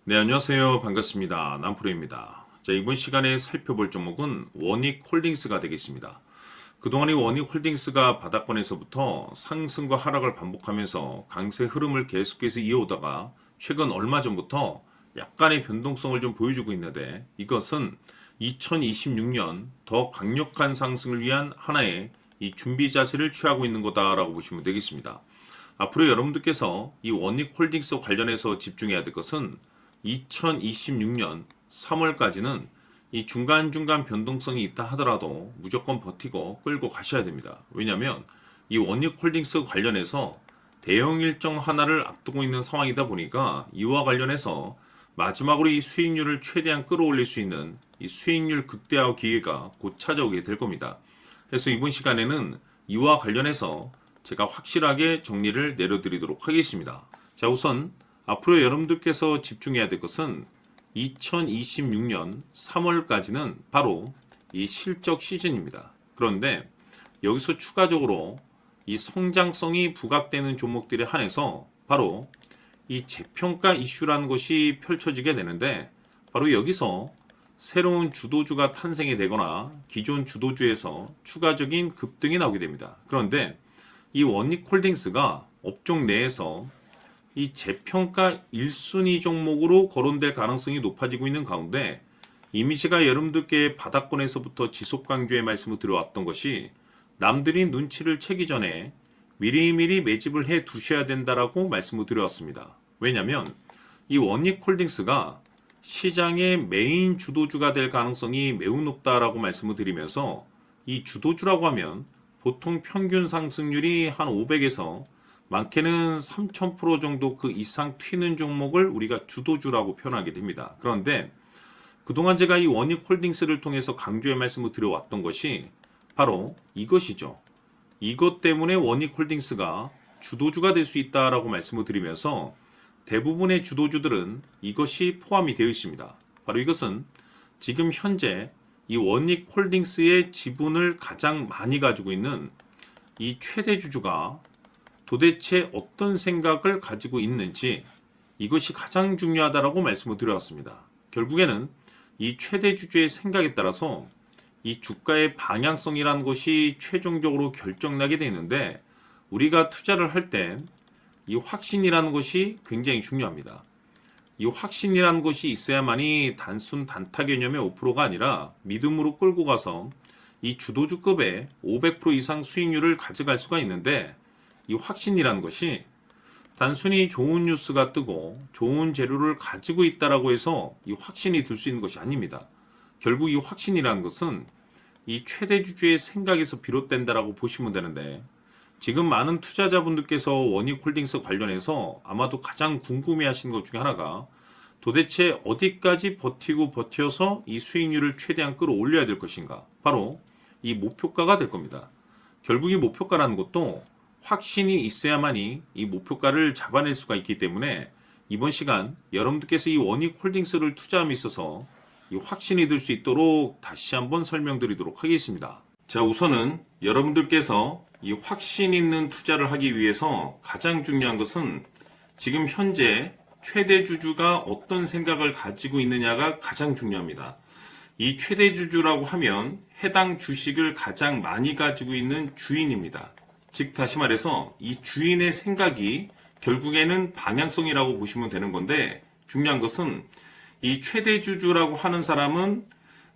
네, 안녕하세요. 반갑습니다. 남프로입니다. 자, 이번 시간에 살펴볼 종목은 원익홀딩스가 되겠습니다. 그동안 이 원익홀딩스가 바닥권에서부터 상승과 하락을 반복하면서 강세 흐름을 계속해서 이어오다가 최근 얼마 전부터 약간의 변동성을 좀 보여주고 있는데, 이것은 2026년 더 강력한 상승을 위한 하나의 이 준비 자세를 취하고 있는 거다라고 보시면 되겠습니다. 앞으로 여러분들께서 이 원익홀딩스 관련해서 집중해야 될 것은 2026년 3월까지는 이 중간중간 변동성이 있다 하더라도 무조건 버티고 끌고 가셔야 됩니다. 왜냐하면 이 원익홀딩스 관련해서 대형 일정 하나를 앞두고 있는 상황이다 보니까 이와 관련해서 마지막으로 이 수익률을 최대한 끌어올릴 수 있는 이 수익률 극대화 기회가 곧 찾아오게 될 겁니다. 그래서 이번 시간에는 이와 관련해서 제가 확실하게 정리를 내려드리도록 하겠습니다. 자, 우선 앞으로 여러분들께서 집중해야 될 것은 2026년 3월까지는 바로 이 실적 시즌입니다. 그런데 여기서 추가적으로 이 성장성이 부각되는 종목들에 한해서 바로 이 재평가 이슈라는 것이 펼쳐지게 되는데, 바로 여기서 새로운 주도주가 탄생이 되거나 기존 주도주에서 추가적인 급등이 나오게 됩니다. 그런데 이 원익홀딩스가 업종 내에서 이 재평가 1순위 종목으로 거론될 가능성이 높아지고 있는 가운데, 이미 제가 여러분들께 바닥권에서부터 지속 강조의 말씀을 드려왔던 것이 남들이 눈치를 채기 전에 미리미리 매집을 해 두셔야 된다라고 말씀을 드려왔습니다. 왜냐하면 이 원익홀딩스가 시장의 메인 주도주가 될 가능성이 매우 높다라고 말씀을 드리면서, 이 주도주라고 하면 보통 평균 상승률이 한 500에서 많게는 3000% 정도 그 이상 튀는 종목을 우리가 주도주라고 표현하게 됩니다. 그런데 그동안 제가 이 원익홀딩스를 통해서 강조의 말씀을 드려왔던 것이 바로 이것이죠. 이것 때문에 원익홀딩스가 주도주가 될 수 있다라고 말씀을 드리면서, 대부분의 주도주들은 이것이 포함이 되어 있습니다. 바로 이것은 지금 현재 이 원익홀딩스의 지분을 가장 많이 가지고 있는 이 최대 주주가 도대체 어떤 생각을 가지고 있는지, 이것이 가장 중요하다라고 말씀을 드려왔습니다. 결국에는 이 최대 주주의 생각에 따라서 이 주가의 방향성이라는 것이 최종적으로 결정나게 되는데, 우리가 투자를 할 때 이 확신이라는 것이 굉장히 중요합니다. 이 확신이라는 것이 있어야만이 단순 단타 개념의 5%가 아니라 믿음으로 끌고 가서 이 주도주급의 500% 이상 수익률을 가져갈 수가 있는데, 이 확신이라는 것이 단순히 좋은 뉴스가 뜨고 좋은 재료를 가지고 있다라고 해서 이 확신이 들 수 있는 것이 아닙니다. 결국 이 확신이라는 것은 이 최대 주주의 생각에서 비롯된다라고 보시면 되는데, 지금 많은 투자자분들께서 원익홀딩스 관련해서 아마도 가장 궁금해하시는 것 중에 하나가 도대체 어디까지 버티고 버텨서 이 수익률을 최대한 끌어올려야 될 것인가, 바로 이 목표가가 될 겁니다. 결국 이 목표가라는 것도 확신이 있어야만이 이 목표가를 잡아낼 수가 있기 때문에, 이번 시간 여러분들께서 이 원익홀딩스를 투자함에 있어서 이 확신이 들 수 있도록 다시 한번 설명드리도록 하겠습니다. 자, 우선은 여러분들께서 이 확신 있는 투자를 하기 위해서 가장 중요한 것은 지금 현재 최대 주주가 어떤 생각을 가지고 있느냐가 가장 중요합니다. 이 최대 주주라고 하면 해당 주식을 가장 많이 가지고 있는 주인입니다. 즉 다시 말해서 이 주인의 생각이 결국에는 방향성이라고 보시면 되는 건데, 중요한 것은 이 최대 주주라고 하는 사람은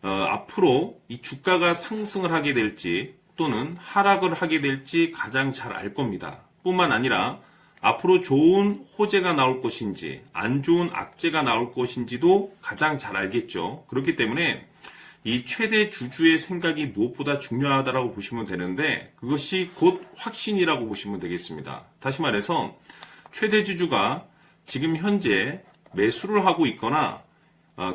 앞으로 이 주가가 상승을 하게 될지 또는 하락을 하게 될지 가장 잘 알 겁니다. 뿐만 아니라 앞으로 좋은 호재가 나올 것인지 안 좋은 악재가 나올 것인지도 가장 잘 알겠죠. 그렇기 때문에 이 최대 주주의 생각이 무엇보다 중요하다고 보시면 되는데, 그것이 곧 확신이라고 보시면 되겠습니다. 다시 말해서 최대 주주가 지금 현재 매수를 하고 있거나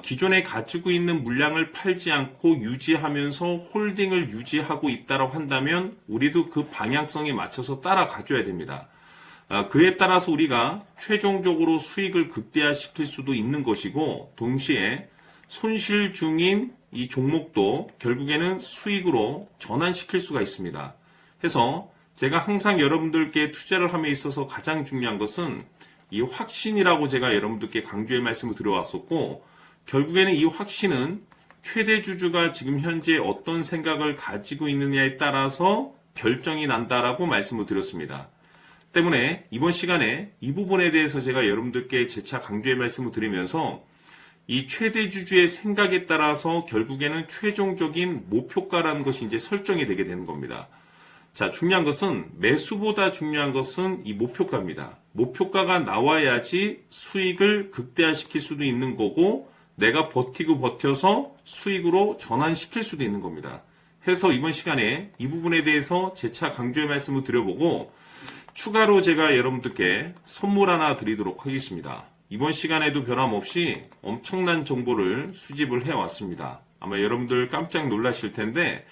기존에 가지고 있는 물량을 팔지 않고 유지하면서 홀딩을 유지하고 있다고 한다면 우리도 그 방향성에 맞춰서 따라가줘야 됩니다. 그에 따라서 우리가 최종적으로 수익을 극대화시킬 수도 있는 것이고, 동시에 손실 중인 이 종목도 결국에는 수익으로 전환시킬 수가 있습니다. 해서 제가 항상 여러분들께 투자를 함에 있어서 가장 중요한 것은 이 확신이라고 제가 여러분들께 강조의 말씀을 드려왔었고, 결국에는 이 확신은 최대 주주가 지금 현재 어떤 생각을 가지고 있느냐에 따라서 결정이 난다라고 말씀을 드렸습니다. 때문에 이번 시간에 이 부분에 대해서 제가 여러분들께 재차 강조의 말씀을 드리면서 이 최대 주주의 생각에 따라서 결국에는 최종적인 목표가라는 것이 이제 설정이 되게 되는 겁니다. 자, 중요한 것은 매수보다 중요한 것은 이 목표가입니다. 목표가가 나와야지 수익을 극대화시킬 수도 있는 거고 내가 버티고 버텨서 수익으로 전환시킬 수도 있는 겁니다. 해서 이번 시간에 이 부분에 대해서 재차 강조의 말씀을 드려보고 추가로 제가 여러분들께 선물 하나 드리도록 하겠습니다. 이번 시간에도 변함없이 엄청난 정보를 수집을 해왔습니다. 아마 여러분들 깜짝 놀라실 텐데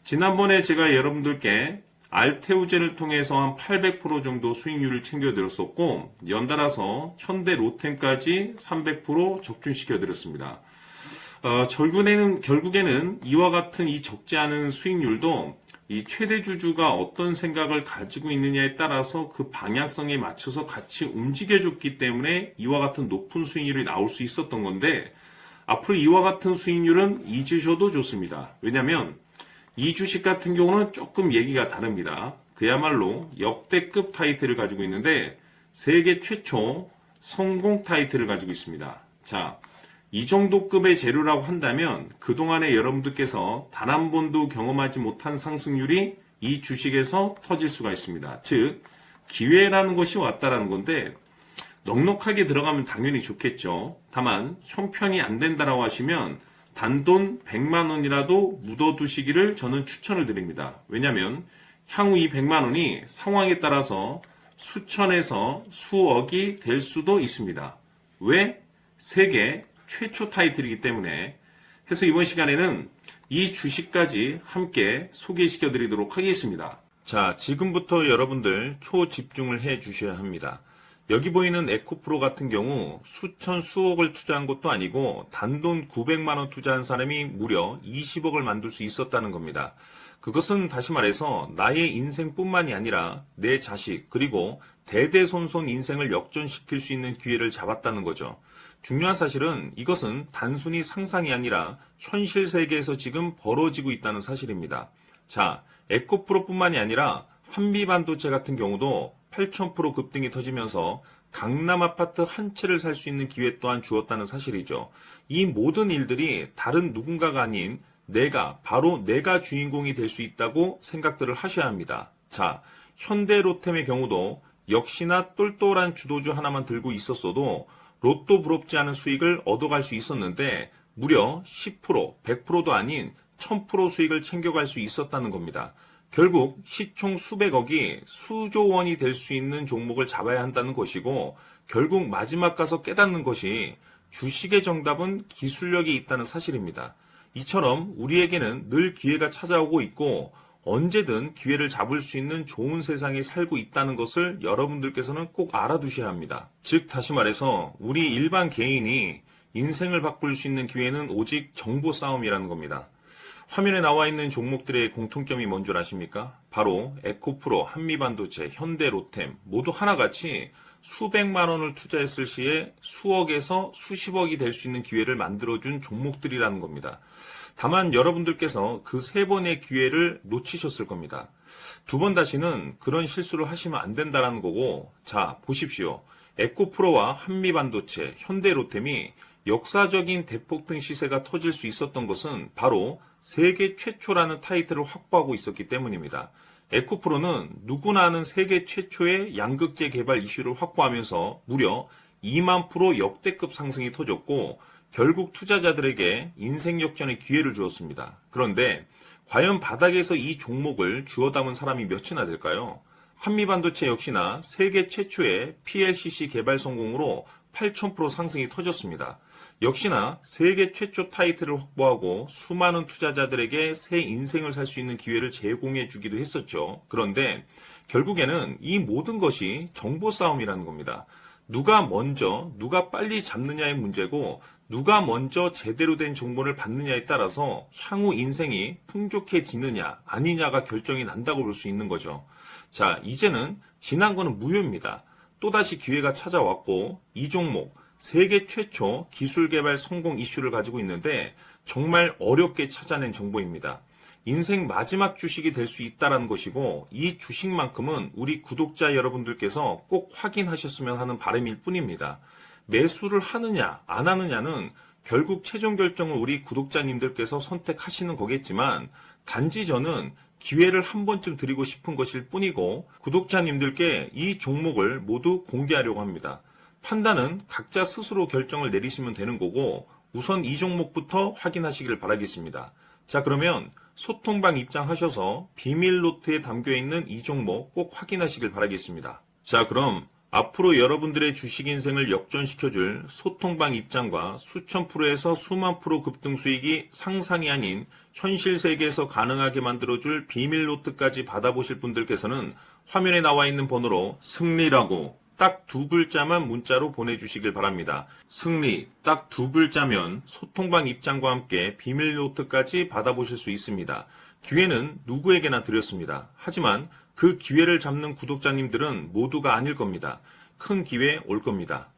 지난번에 제가 여러분들께 알테오젠을 통해서 한 800% 정도 수익률을 챙겨드렸었고 연달아서 현대 로템까지 300% 적중시켜드렸습니다. 결국에는 이와 같은 이 적지 않은 수익률도 이 최대 주주가 어떤 생각을 가지고 있느냐에 따라서 그 방향성에 맞춰서 같이 움직여줬기 때문에 이와 같은 높은 수익률이 나올 수 있었던 건데 앞으로 이와 같은 수익률은 잊으셔도 좋습니다. 왜냐하면 이 주식 같은 경우는 조금 얘기가 다릅니다. 그야말로 역대급 타이틀을 가지고 있는데 세계 최초 성공 타이틀을 가지고 있습니다. 자, 이 정도 급의 재료라고 한다면 그동안에 여러분들께서 단 한 번도 경험하지 못한 상승률이 이 주식에서 터질 수가 있습니다. 즉 기회라는 것이 왔다라는 건데 넉넉하게 들어가면 당연히 좋겠죠. 다만 형편이 안 된다라고 하시면 단돈 100만 원이라도 묻어두시기를 저는 추천을 드립니다. 왜냐하면 향후 이 100만 원이 상황에 따라서 수천에서 수억이 될 수도 있습니다. 왜? 세계 최초 타이틀이기 때문에. 해서 이번 시간에는 이 주식까지 함께 소개시켜 드리도록 하겠습니다. 자, 지금부터 여러분들 초집중을 해 주셔야 합니다. 여기 보이는 에코프로 같은 경우 수천 수억을 투자한 것도 아니고 단돈 900만 원 투자한 사람이 무려 20억을 만들 수 있었다는 겁니다. 그것은 다시 말해서 나의 인생뿐만이 아니라 내 자식 그리고 대대손손 인생을 역전시킬 수 있는 기회를 잡았다는 거죠. 중요한 사실은 이것은 단순히 상상이 아니라 현실 세계에서 지금 벌어지고 있다는 사실입니다. 자, 에코프로뿐만이 아니라 한미반도체 같은 경우도 8,000% 급등이 터지면서 강남 아파트 한 채를 살 수 있는 기회 또한 주었다는 사실이죠. 이 모든 일들이 다른 누군가가 아닌 바로 내가 주인공이 될 수 있다고 생각들을 하셔야 합니다. 자, 현대로템의 경우도 역시나 똘똘한 주도주 하나만 들고 있었어도 로또 부럽지 않은 수익을 얻어갈 수 있었는데 무려 10%, 100%도 아닌 1000% 수익을 챙겨갈 수 있었다는 겁니다. 결국 시총 수백억이 수조 원이 될 수 있는 종목을 잡아야 한다는 것이고 결국 마지막 가서 깨닫는 것이 주식의 정답은 기술력이 있다는 사실입니다. 이처럼 우리에게는 늘 기회가 찾아오고 있고 언제든 기회를 잡을 수 있는 좋은 세상에 살고 있다는 것을 여러분들께서는 꼭 알아두셔야 합니다. 즉 다시 말해서 우리 일반 개인이 인생을 바꿀 수 있는 기회는 오직 정보 싸움이라는 겁니다. 화면에 나와 있는 종목들의 공통점이 뭔 줄 아십니까? 바로 에코프로, 한미반도체, 현대로템 모두 하나같이 수백만 원을 투자했을 시에 수억에서 수십억이 될 수 있는 기회를 만들어준 종목들이라는 겁니다. 다만 여러분들께서 그 세 번의 기회를 놓치셨을 겁니다. 두 번 다시는 그런 실수를 하시면 안 된다는 거고, 자 보십시오. 에코프로와 한미반도체, 현대로템이 역사적인 대폭등 시세가 터질 수 있었던 것은 바로 세계 최초라는 타이틀을 확보하고 있었기 때문입니다. 에코프로는 누구나 아는 세계 최초의 양극재 개발 이슈를 확보하면서 무려 2만 프로 역대급 상승이 터졌고 결국 투자자들에게 인생 역전의 기회를 주었습니다. 그런데 과연 바닥에서 이 종목을 주워 담은 사람이 몇이나 될까요? 한미반도체 역시나 세계 최초의 PLCC 개발 성공으로 8,000% 상승이 터졌습니다. 역시나 세계 최초 타이틀을 확보하고 수많은 투자자들에게 새 인생을 살 수 있는 기회를 제공해 주기도 했었죠. 그런데 결국에는 이 모든 것이 정보 싸움이라는 겁니다. 누가 먼저, 누가 빨리 잡느냐의 문제고 누가 먼저 제대로 된 정보를 받느냐에 따라서 향후 인생이 풍족해지느냐 아니냐가 결정이 난다고 볼 수 있는 거죠. 자, 이제는 지난 거는 무효입니다. 또다시 기회가 찾아왔고 이 종목 세계 최초 기술 개발 성공 이슈를 가지고 있는데 정말 어렵게 찾아낸 정보입니다. 인생 마지막 주식이 될 수 있다는 것이고 이 주식만큼은 우리 구독자 여러분들께서 꼭 확인하셨으면 하는 바람일 뿐입니다. 매수를 하느냐 안 하느냐는 결국 최종 결정을 우리 구독자님들께서 선택하시는 거겠지만 단지 저는 기회를 한 번쯤 드리고 싶은 것일 뿐이고 구독자님들께 이 종목을 모두 공개하려고 합니다. 판단은 각자 스스로 결정을 내리시면 되는 거고 우선 이 종목부터 확인하시길 바라겠습니다. 자, 그러면 소통방 입장하셔서 비밀 노트에 담겨 있는 이 종목 꼭 확인하시길 바라겠습니다. 자, 그럼 앞으로 여러분들의 주식 인생을 역전시켜줄 소통방 입장과 수천 프로에서 수만 프로 급등 수익이 상상이 아닌 현실 세계에서 가능하게 만들어줄 비밀 노트까지 받아보실 분들께서는 화면에 나와 있는 번호로 승리라고 딱 2글자만 문자로 보내주시길 바랍니다. 승리 딱 2글자면 소통방 입장과 함께 비밀 노트까지 받아보실 수 있습니다. 기회는 누구에게나 드렸습니다. 하지만 그 기회를 잡는 구독자님들은 모두가 아닐 겁니다. 큰 기회 올 겁니다.